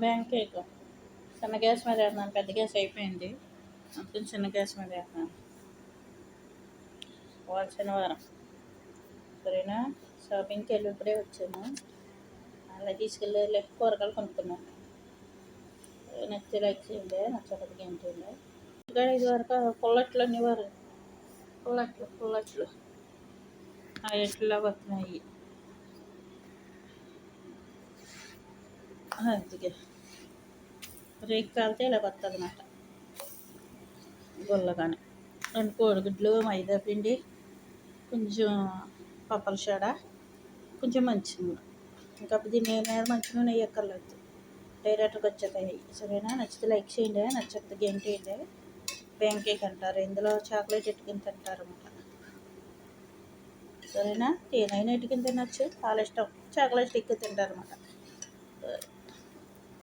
Bank cake చిన్న gas మీద వేస్తున్నాను, పెద్ద గ్యాస్ అయిపోయింది, అందుకని చిన్న గ్యాస్ మీద వేస్తున్నాను. వాళ్ళ శనివారం సరేనా. షాపింగ్కి వెళ్ళి ఇప్పుడే వచ్చాను, అలా తీసుకెళ్ళి కూరగాయలు కొనుక్కున్నాను. నచ్చితే లైక్ చేయండి, నచ్చకపోతే ఏం చేయండి. ఇంకా ఇది వరకు పుల్లట్లు అనేవారు, పుల్లట్లు ఆ ఎట్లా వస్తున్నాయి. అందుకే రేపు కాలితే ఇలా వస్తుంది అన్నమాట. గుల్లగానే 2 కోడిగుడ్లు, మైదా పిండి, కొంచెం పప్పల సోడ, కొంచెం మంచి నూనె. ఇంకా దీని మీద మంచి నూనె వేయక్కర్లేదు, డైరెక్ట్గా వచ్చేస్తాయి. సరేనా. నచ్చితే లైక్ చేయండి, నచ్చకపోతే గేమ్ చేయండి. బ్యాంక్ కేక్ అంటారు, ఇందులో చాక్లెట్ ఎట్టుకుని తింటారు అన్నమాట. సరేనా. తేనైనా ఎట్టుకుని తినచ్చు, వాళ్ళ ఇష్టం. చాక్లెట్ ఎక్కువ తింటారు అన్నమాట.